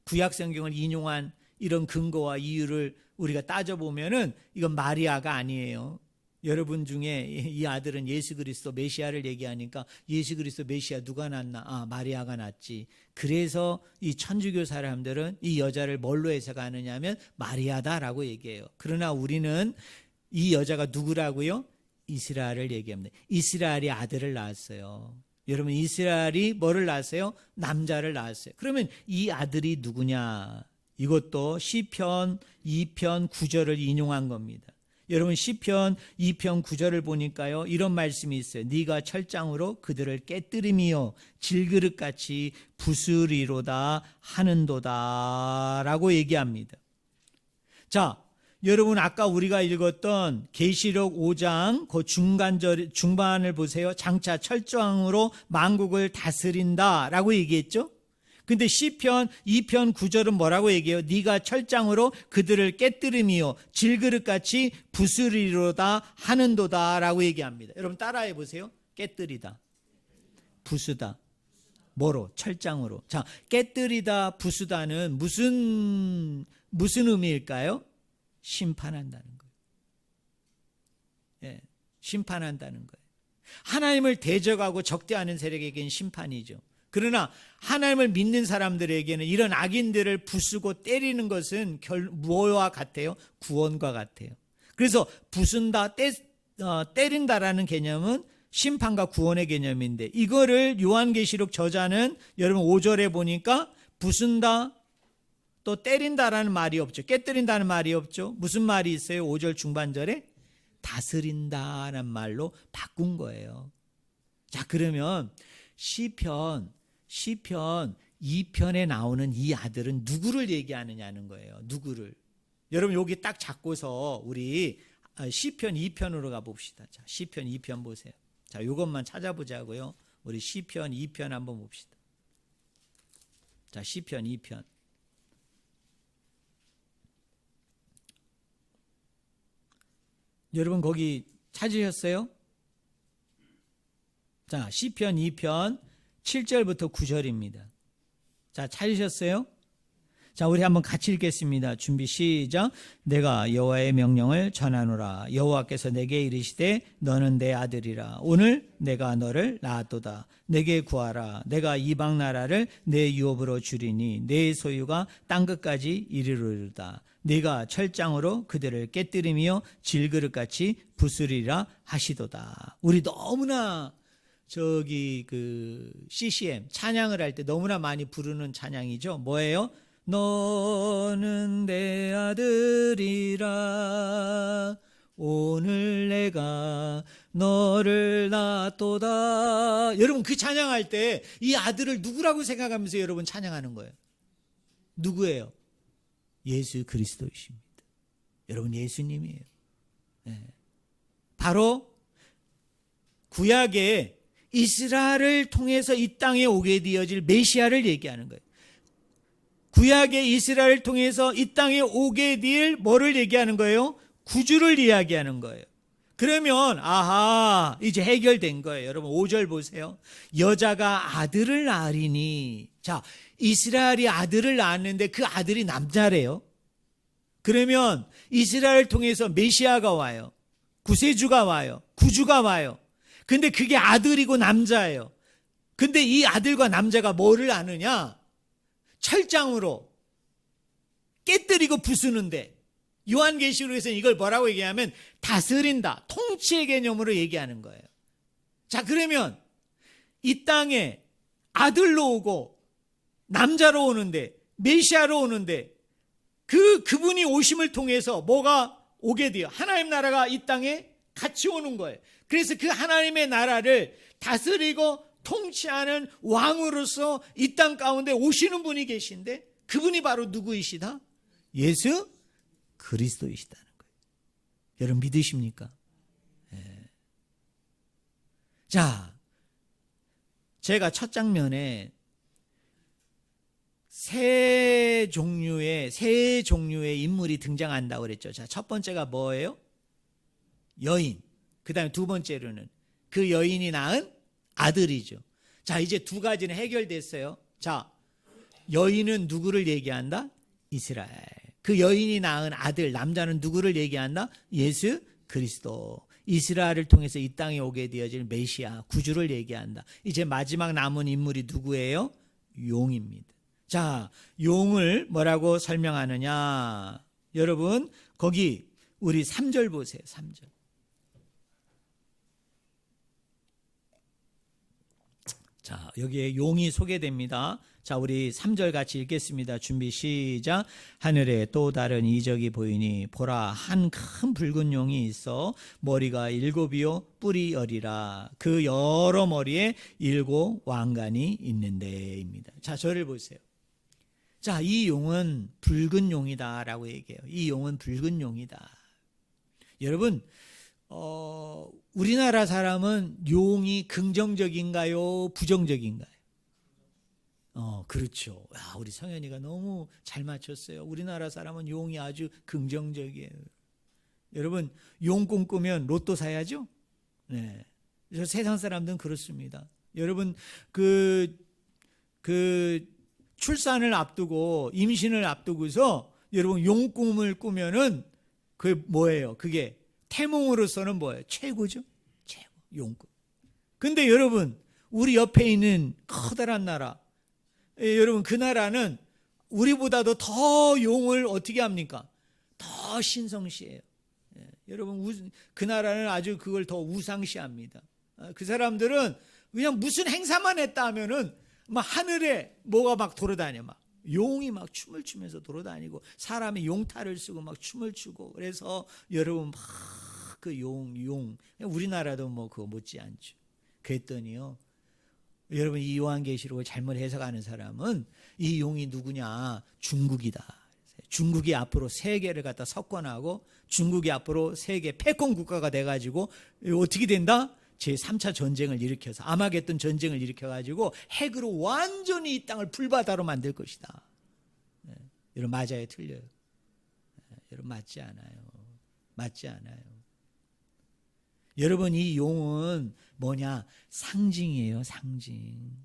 구약 성경을 인용한 이런 근거와 이유를 우리가 따져보면은 이건 마리아가 아니에요. 여러분 중에 이 아들은 예수 그리스도 메시아를 얘기하니까 예수 그리스도 메시아 누가 낳나? 아, 마리아가 낳지. 그래서 이 천주교 사람들은 이 여자를 뭘로 해석하느냐 하면 마리아다라고 얘기해요. 그러나 우리는 이 여자가 누구라고요? 이스라엘을 얘기합니다. 이스라엘이 아들을 낳았어요. 여러분, 이스라엘이 뭐를 낳았어요? 남자를 낳았어요. 그러면 이 아들이 누구냐? 이것도 시편 2편 9절을 인용한 겁니다. 여러분, 시편 2편 9절을 보니까요, 이런 말씀이 있어요. 네가 철장으로 그들을 깨뜨리며 질그릇같이 부수리로다 하는도다 라고 얘기합니다. 자, 여러분, 아까 우리가 읽었던 계시록 5장 그 중반을 보세요. 장차 철장으로 만국을 다스린다 라고 얘기했죠. 근데 시편 2편 9절은 뭐라고 얘기해요? 네가 철장으로 그들을 깨뜨리며 질그릇같이 부수리로다 하는도다 라고 얘기합니다. 여러분, 따라해 보세요. 깨뜨리다, 부수다. 뭐로? 철장으로. 자, 깨뜨리다, 부수다는 무슨 의미일까요? 심판한다는 거예요. 예, 심판한다는 거예요. 하나님을 대적하고 적대하는 세력에게는 심판이죠. 그러나 하나님을 믿는 사람들에게는 이런 악인들을 부수고 때리는 것은 뭐와 같아요? 구원과 같아요. 그래서 부순다, 때린다라는 개념은 심판과 구원의 개념인데, 이거를 요한계시록 저자는 여러분 5절에 보니까 부순다, 또 때린다라는 말이 없죠. 깨뜨린다는 말이 없죠. 무슨 말이 있어요? 5절 중반절에 다스린다는 말로 바꾼 거예요. 자, 그러면 시편 2편에 나오는 이 아들은 누구를 얘기하느냐는 거예요. 누구를. 여러분, 여기 딱 잡고서 우리 시편 2편으로 가봅시다. 자, 시편 2편 보세요. 자, 이것만 찾아보자고요. 우리 시편 2편 한번 봅시다. 자, 시편 2편. 여러분, 거기 찾으셨어요? 자, 시편 2편 7절부터 9절입니다. 자, 찾으셨어요? 자, 우리 한번 같이 읽겠습니다. 준비 시작. 내가 여호와의 명령을 전하노라. 여호와께서 내게 이르시되 너는 내 아들이라. 오늘 내가 너를 낳았도다. 내게 구하라. 내가 이방 나라를 내 유업으로 주리니 내 소유가 땅끝까지 이르리로다. 네가 철장으로 그들을 깨뜨리며 질그릇같이 부수리라 하시도다. 우리 너무나 CCM 찬양을 할 때 너무나 많이 부르는 찬양이죠. 뭐예요? 너는 내 아들이라. 오늘 내가 너를 낳았도다. 여러분, 그 찬양할 때 이 아들을 누구라고 생각하면서 여러분 찬양하는 거예요? 누구예요? 예수 그리스도이십니다. 여러분, 예수님이에요. 네. 바로 구약의 이스라엘을 통해서 이 땅에 오게 되어질 메시아를 얘기하는 거예요. 구약의 이스라엘을 통해서 이 땅에 오게 될 뭐를 얘기하는 거예요? 구주를 이야기하는 거예요. 그러면 아하, 이제 해결된 거예요. 여러분, 5절 보세요. 여자가 아들을 낳으리니. 자, 이스라엘이 아들을 낳았는데 그 아들이 남자래요. 그러면 이스라엘을 통해서 메시아가 와요. 구세주가 와요. 구주가 와요. 근데 그게 아들이고 남자예요. 근데 이 아들과 남자가 뭐를 아느냐? 철장으로 깨뜨리고 부수는데, 요한계시록에서는 이걸 뭐라고 얘기하면 다스린다, 통치의 개념으로 얘기하는 거예요. 자, 그러면 이 땅에 아들로 오고 남자로 오는데, 메시아로 오는데, 그분이 오심을 통해서 뭐가 오게 돼요? 하나님 나라가 이 땅에 같이 오는 거예요. 그래서 그 하나님의 나라를 다스리고 통치하는 왕으로서 이 땅 가운데 오시는 분이 계신데 그분이 바로 누구이시다? 예수 그리스도이시다는 거예요. 여러분 믿으십니까? 네. 자, 제가 첫 장면에 세 종류의 인물이 등장한다고 그랬죠. 자, 첫 번째가 뭐예요? 여인. 그 다음에 두 번째로는 그 여인이 낳은 아들이죠. 자, 이제 두 가지는 해결됐어요. 자, 여인은 누구를 얘기한다? 이스라엘. 그 여인이 낳은 아들, 남자는 누구를 얘기한다? 예수 그리스도. 이스라엘을 통해서 이 땅에 오게 되어질 메시아, 구주를 얘기한다. 이제 마지막 남은 인물이 누구예요? 용입니다. 자, 용을 뭐라고 설명하느냐? 여러분, 거기 우리 3절 보세요. 3절. 자, 여기에 용이 소개됩니다. 자, 우리 3절 같이 읽겠습니다. 준비 시작. 하늘에 또 다른 이적이 보이니 보라, 한 큰 붉은 용이 있어 머리가 7이요 뿔이 10이라. 그 여러 머리에 7 왕관이 있는데입니다. 자, 저를 보세요. 자, 이 용은 붉은 용이다라고 얘기해요. 이 용은 붉은 용이다. 여러분, 우리나라 사람은 용이 긍정적인가요? 부정적인가요? 그렇죠. 야, 우리 성현이가 너무 잘 맞췄어요. 우리나라 사람은 용이 아주 긍정적이에요. 여러분, 용 꿈꾸면 로또 사야죠? 네. 세상 사람들은 그렇습니다. 여러분, 그 출산을 앞두고, 임신을 앞두고서 여러분, 용 꿈을 꾸면은 그게 뭐예요? 그게 태몽으로서는 뭐예요? 최고죠? 최고. 용꿈. 근데 여러분, 우리 옆에 있는 커다란 나라, 여러분, 그 나라는 우리보다도 더 용을 어떻게 합니까? 더 신성시해요. 여러분, 그 나라는 아주 그걸 더 우상시합니다. 그 사람들은 그냥 무슨 행사만 했다 하면은 막 하늘에 뭐가 막 돌아다녀. 막 용이 막 춤을 추면서 돌아다니고 사람이 용탈을 쓰고 막 춤을 추고. 그래서 여러분 막 그 용 우리나라도 뭐 그거 못지않죠. 그랬더니요, 여러분, 이 요한계시록을 잘못 해석하는 사람은 이 용이 누구냐? 중국이다. 중국이 앞으로 세계를 갖다 석권하고 중국이 앞으로 세계 패권 국가가 돼가지고 어떻게 된다? 제3차 전쟁을 일으켜서 아마겟돈 전쟁을 일으켜가지고 핵으로 완전히 이 땅을 불바다로 만들 것이다. 네. 여러분, 맞아요? 틀려요? 네. 여러분, 맞지 않아요. 맞지 않아요. 여러분, 이 용은 뭐냐? 상징이에요. 상징.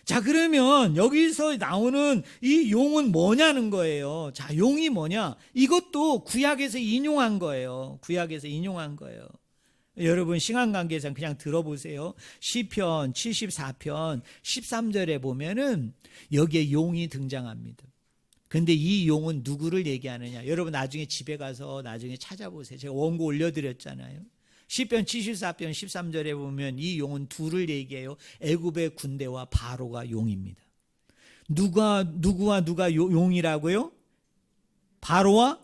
자, 그러면 여기서 나오는 이 용은 뭐냐는 거예요. 자, 용이 뭐냐? 이것도 구약에서 인용한 거예요. 구약에서 인용한 거예요. 여러분, 시간관계상 그냥 들어보세요. 시편 74편 13절에 보면은 여기에 용이 등장합니다. 근데 이 용은 누구를 얘기하느냐? 여러분, 나중에 집에 가서 나중에 찾아보세요. 제가 원고 올려드렸잖아요. 시편 74편 13절에 보면 이 용은 둘을 얘기해요. 애굽의 군대와 바로가 용입니다. 누가 용이라고요? 바로와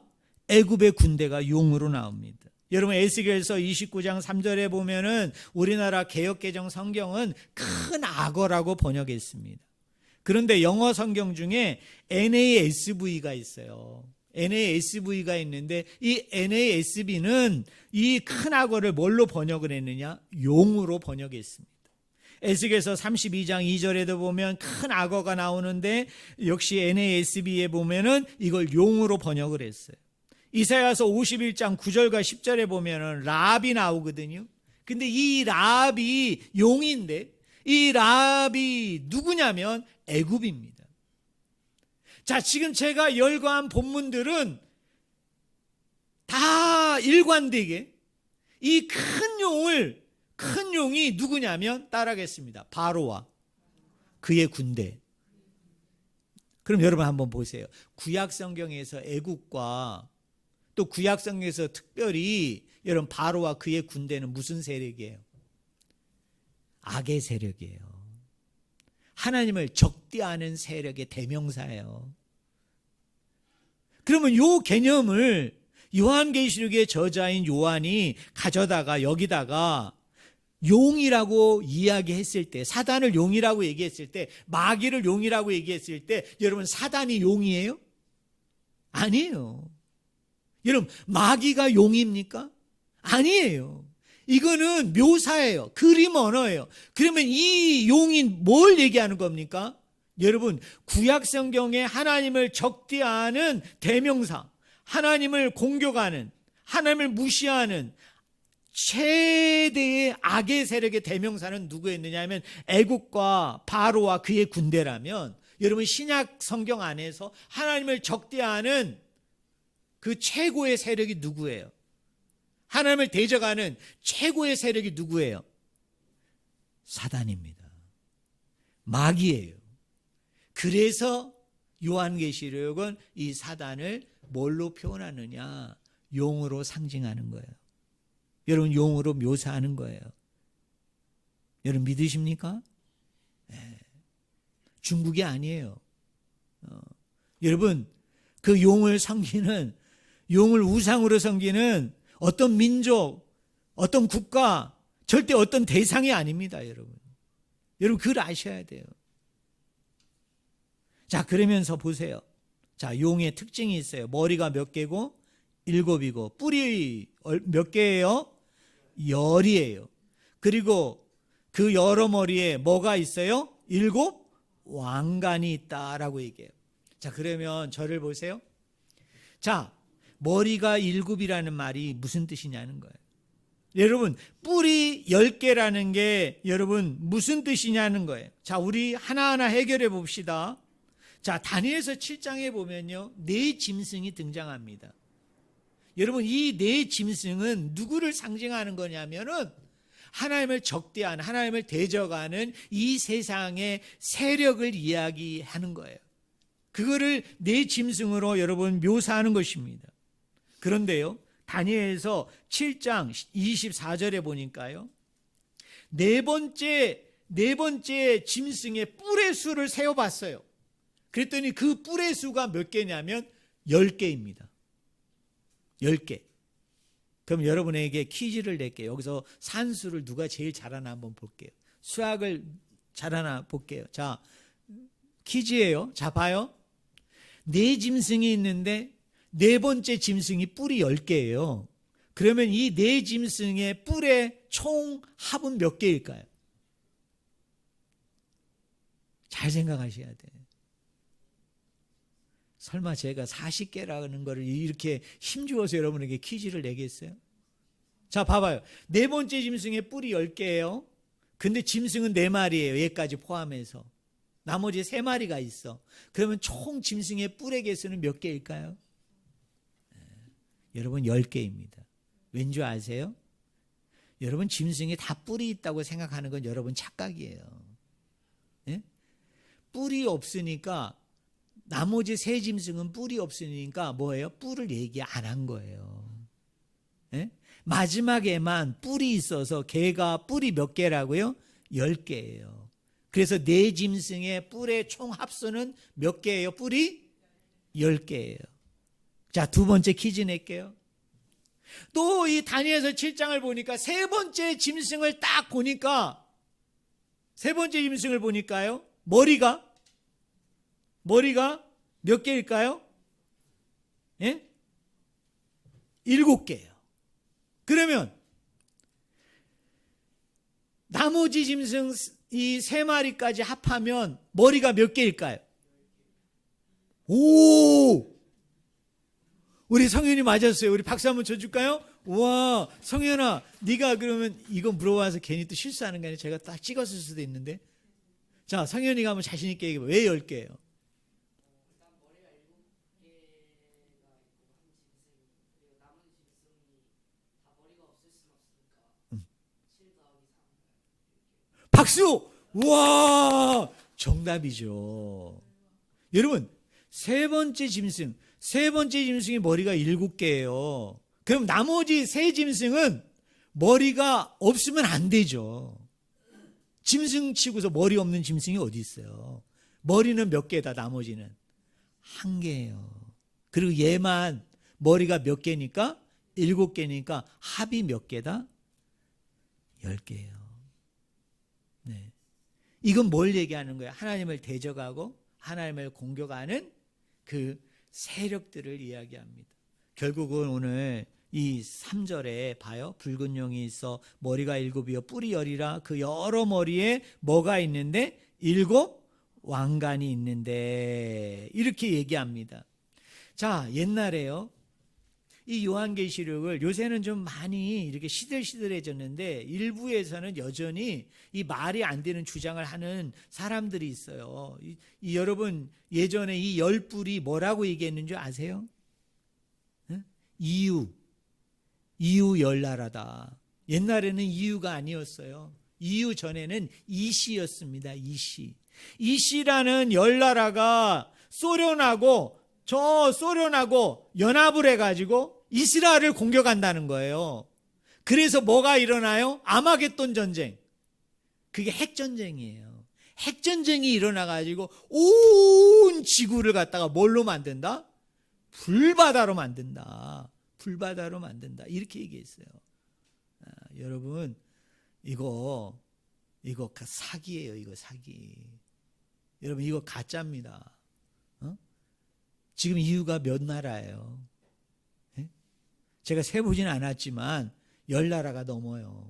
애굽의 군대가 용으로 나옵니다. 여러분, 에스겔서 29장 3절에 보면은 우리나라 개역개정 성경은 큰 악어라고 번역했습니다. 그런데 영어 성경 중에 NASV가 있어요. NASV가 있는데 이 NASB는 이 큰 악어를 뭘로 번역을 했느냐? 용으로 번역했습니다. 에스겔서 32장 2절에도 보면 큰 악어가 나오는데 역시 NASB에 보면은 이걸 용으로 번역을 했어요. 이사야서 51장 9절과 10절에 보면은 랍이 나오거든요. 근데 이 랍이 용인데 이 랍이 누구냐면 애굽입니다. 자, 지금 제가 열거한 본문들은 다 일관되게 이 큰 용이 누구냐면 따라하겠습니다. 바로와 그의 군대. 그럼 여러분 한번 보세요. 구약 성경에서 애국과 또 구약 성경에서 특별히 여러분 바로와 그의 군대는 무슨 세력이에요? 악의 세력이에요. 하나님을 적대하는 세력의 대명사예요. 그러면 이 개념을 요한계시록의 저자인 요한이 가져다가 여기다가 용이라고 이야기했을 때, 사단을 용이라고 얘기했을 때, 마귀를 용이라고 얘기했을 때, 여러분 사단이 용이에요? 아니에요. 여러분 마귀가 용입니까? 아니에요. 이거는 묘사예요. 그림 언어예요. 그러면 이 용이 뭘 얘기하는 겁니까? 여러분 구약 성경에 하나님을 적대하는 대명사, 하나님을 공격하는, 하나님을 무시하는 최대의 악의 세력의 대명사는 누구였느냐 하면 애국과 바로와 그의 군대라면, 여러분 신약 성경 안에서 하나님을 적대하는 그 최고의 세력이 누구예요? 하나님을 대적하는 최고의 세력이 누구예요? 사단입니다. 마귀예요. 그래서 요한계시록은 이 사단을 뭘로 표현하느냐? 용으로 상징하는 거예요. 여러분 용으로 묘사하는 거예요. 여러분 믿으십니까? 네. 중국이 아니에요. 여러분 그 용을 섬기는, 용을 우상으로 섬기는 어떤 민족, 어떤 국가, 절대 어떤 대상이 아닙니다. 여러분 그걸 아셔야 돼요. 자, 그러면서 보세요. 자, 용의 특징이 있어요. 머리가 몇 개고? 7이고, 뿔이 몇 개예요? 10이에요. 그리고 그 여러 머리에 뭐가 있어요? 7 왕관이 있다라고 얘기해요. 자, 그러면 저를 보세요. 자, 머리가 7이라는 말이 무슨 뜻이냐는 거예요. 여러분 뿔이 10개라는 게 여러분 무슨 뜻이냐는 거예요. 자, 우리 하나하나 해결해 봅시다. 자, 다니엘서 7장에 보면요, 4 짐승이 등장합니다. 여러분 이 4 짐승은 누구를 상징하는 거냐면은 하나님을 적대하는, 하나님을 대적하는 이 세상의 세력을 이야기하는 거예요. 그거를 4 짐승으로 여러분 묘사하는 것입니다. 그런데요, 다니엘서 7장 24절에 보니까요, 네 번째 짐승의 뿔의 수를 세어봤어요. 그랬더니 그 뿔의 수가 몇 개냐면 10개입니다. 10개. 그럼 여러분에게 퀴즈를 낼게요. 여기서 산수를 누가 제일 잘하나 한번 볼게요. 수학을 잘하나 볼게요. 자, 퀴즈예요. 자, 봐요. 4 짐승이 있는데 네 번째 짐승이 뿔이 10개예요. 그러면 이 4 짐승의 뿔의 총 합은 몇 개일까요? 잘 생각하셔야 돼요. 설마 제가 40개라는 거를 이렇게 힘주어서 여러분에게 퀴즈를 내겠어요? 자, 봐봐요. 네 번째 짐승의 뿔이 10개예요. 근데 짐승은 4마리예요. 얘까지 포함해서. 나머지 3마리가 있어. 그러면 총 짐승의 뿔의 개수는 몇 개일까요? 여러분 10개입니다. 왠지 아세요? 여러분 짐승이 다 뿔이 있다고 생각하는 건 여러분 착각이에요. 예? 뿔이 없으니까, 나머지 3 짐승은 뿔이 없으니까 뭐예요? 뿔을 얘기 안 한 거예요. 예? 마지막에만 뿔이 있어서 걔가 뿔이 몇 개라고요? 10개예요. 그래서 4 짐승의 뿔의 총 합수는 몇 개예요? 뿔이 10개예요. 자, 2번째 퀴즈 낼게요. 또 이 다니엘서 7장을 보니까 3번째 짐승을 딱 보니까, 3번째 짐승을 보니까요, 머리가 몇 개일까요? 예? 7개예요. 그러면 나머지 짐승 이 3마리까지 합하면 머리가 몇 개일까요? 오! 우리 성현이 맞았어요. 우리 박수 한번 쳐줄까요? 와, 성현아, 네가 그러면 이거 물어봐서 괜히 또 실수하는 게 아니라 제가 딱 찍었을 수도 있는데. 자, 성현이가 한번 자신 있게 얘기해. 왜 10개예요? 박수! 우와! 정답이죠. 여러분, 세 번째 짐승이 머리가 7개예요. 그럼 나머지 3 짐승은 머리가 없으면 안 되죠. 짐승 치고서 머리 없는 짐승이 어디 있어요? 머리는 몇 개다, 나머지는? 1개예요. 그리고 얘만 머리가 몇 개니까? 7개니까 합이 몇 개다? 10개예요. 네. 이건 뭘 얘기하는 거예요? 하나님을 대적하고 하나님을 공격하는 그 세력들을 이야기합니다. 결국은 오늘 이 3절에 봐요. 붉은 용이 있어 머리가 7이요 뿔이 10이라 그 여러 머리에 뭐가 있는데 7 왕관이 있는데 이렇게 얘기합니다. 자, 옛날에요. 이 요한계시록을 요새는 좀 많이 이렇게 시들시들해졌는데 일부에서는 여전히 이 말이 안 되는 주장을 하는 사람들이 있어요. 여러분 예전에 이 10뿔이 뭐라고 얘기했는 줄 아세요? 응? 이유 열나라다. 옛날에는 이유가 아니었어요. 이유 전에는 이시였습니다. 이시라는 열나라가 소련하고 연합을 해가지고 이스라엘을 공격한다는 거예요. 그래서 뭐가 일어나요? 아마겟돈 전쟁. 그게 핵전쟁이에요. 핵전쟁이 일어나가지고 온 지구를 갖다가 뭘로 만든다? 불바다로 만든다. 이렇게 얘기했어요. 여러분 이거 사기예요. 이거 사기. 여러분 이거 가짜입니다. 지금 이유가 몇 나라예요? 제가 세보지는 않았지만 10나라가 넘어요.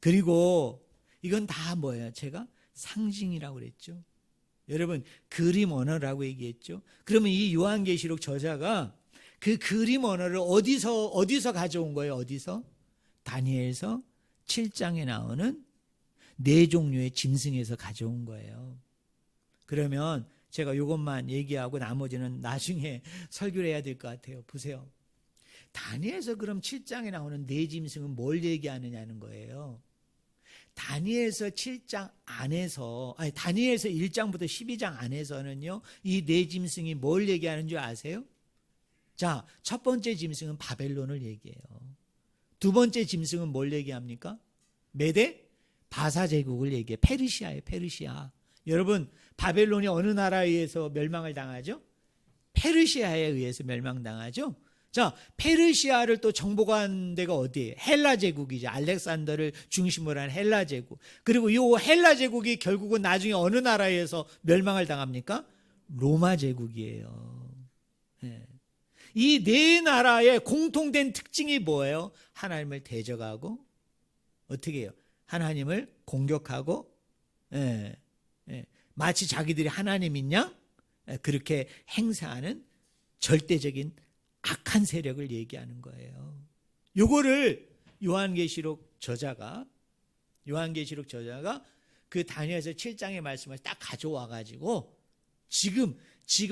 그리고 이건 다 뭐예요? 제가 상징이라고 그랬죠. 여러분 그림 언어라고 얘기했죠. 그러면 이 요한계시록 저자가 그 그림 언어를 어디서 가져온 거예요? 어디서? 다니엘서 7장에 나오는 4종류의 짐승에서 가져온 거예요. 그러면 제가 이것만 얘기하고 나머지는 나중에 설교를 해야 될 것 같아요. 보세요. 다니엘서 그럼 7장에 나오는 4짐승은 뭘 얘기하느냐는 거예요. 다니엘서 7장 안에서 다니엘서 1장부터 12장 안에서는요. 이 4짐승이 뭘 얘기하는 줄 아세요? 자, 첫 번째 짐승은 바벨론을 얘기해요. 두 번째 짐승은 뭘 얘기합니까? 메대 바사 제국을 얘기해요. 페르시아예요. 페르시아. 여러분 바벨론이 어느 나라에 의해서 멸망을 당하죠? 페르시아에 의해서 멸망당하죠. 자, 페르시아를 또 정복한 데가 어디예요? 헬라 제국이죠. 알렉산더를 중심으로 한 헬라 제국. 그리고 이 헬라 제국이 결국은 나중에 어느 나라에서 멸망을 당합니까? 로마 제국이에요. 네. 이 4나라의 공통된 특징이 뭐예요? 하나님을 대적하고 어떻게 해요? 하나님을 공격하고 마치 자기들이 하나님인 양 그렇게 행사하는 절대적인 악한 세력을 얘기하는 거예요. 요거를 요한계시록 저자가 그 다니엘서 7장의 말씀을 딱 가져와 가지고 지금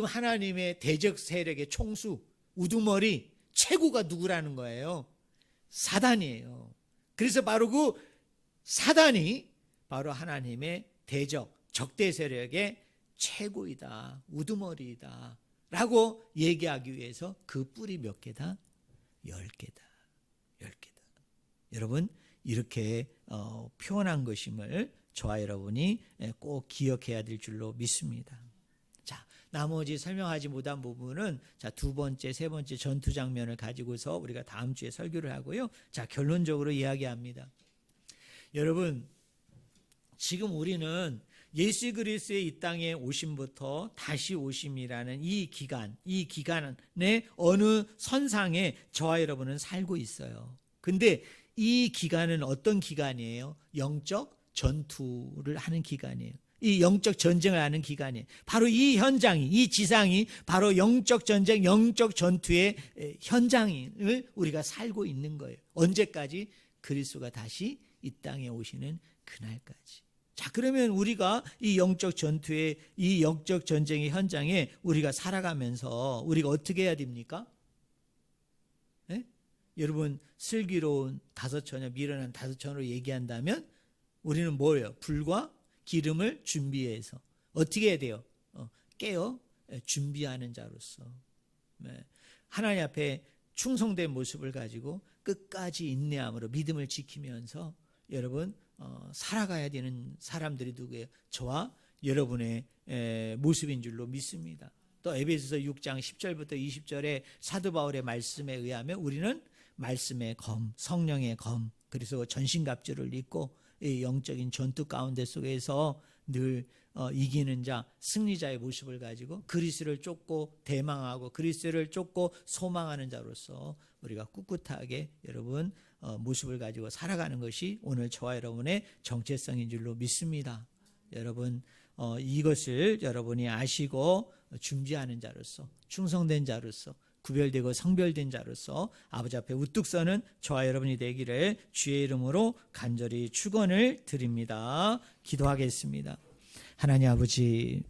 하나님의 대적 세력의 총수 우두머리 최고가 누구라는 거예요? 사단이에요. 그래서 바로 그 사단이 바로 하나님의 대적 적대 세력의 최고이다. 우두머리이다. 라고 얘기하기 위해서 그 뿔이 몇 개다? 10개다. 여러분 이렇게 표현한 것임을 저와 여러분이 꼭 기억해야 될 줄로 믿습니다. 자, 나머지 설명하지 못한 부분은 자, 두 번째, 세 번째 전투 장면을 가지고서 우리가 다음 주에 설교를 하고요. 자, 결론적으로 이야기합니다. 여러분 지금 우리는 예수 그리스도의 이 땅에 오심부터 다시 오심이라는 이 기간의 어느 선상에 저와 여러분은 살고 있어요. 근데 이 기간은 어떤 기간이에요? 영적 전투를 하는 기간이에요. 이 영적 전쟁을 하는 기간이에요. 바로 이 현장이, 이 지상이 바로 영적 전쟁, 영적 전투의 현장을 우리가 살고 있는 거예요. 언제까지? 그리스도가 다시 이 땅에 오시는 그날까지. 자, 그러면 우리가 이 영적 전투의 이 영적 전쟁의 현장에 우리가 살아가면서 우리가 어떻게 해야 됩니까? 네? 여러분 슬기로운 다섯처녀, 미련한 다섯처녀로 얘기한다면 우리는 뭐예요? 불과 기름을 준비해서 어떻게 해야 돼요? 깨어 준비하는 자로서 하나님 앞에 충성된 모습을 가지고 끝까지 인내함으로 믿음을 지키면서 여러분 살아가야 되는 사람들이 누구예요? 저와 여러분의 모습인 줄로 믿습니다. 또 에베소서 6장 10절부터 20절의 사도 바울의 말씀에 의하면 우리는 말씀의 검, 성령의 검, 그래서 전신갑주를 입고 이 영적인 전투 가운데 속에서 늘 이기는 자, 승리자의 모습을 가지고 그리스도를 쫓고 대망하고 그리스도를 쫓고 소망하는 자로서 우리가 꿋꿋하게 여러분 모습을 가지고 살아가는 것이 오늘 저와 여러분의 정체성인 줄로 믿습니다. 여러분 이것을 여러분이 아시고 중지하는 자로서 충성된 자로서 구별되고 성별된 자로서 아버지 앞에 우뚝 서는 저와 여러분이 되기를 주의 이름으로 간절히 축원을 드립니다. 기도하겠습니다. 하나님 아버지,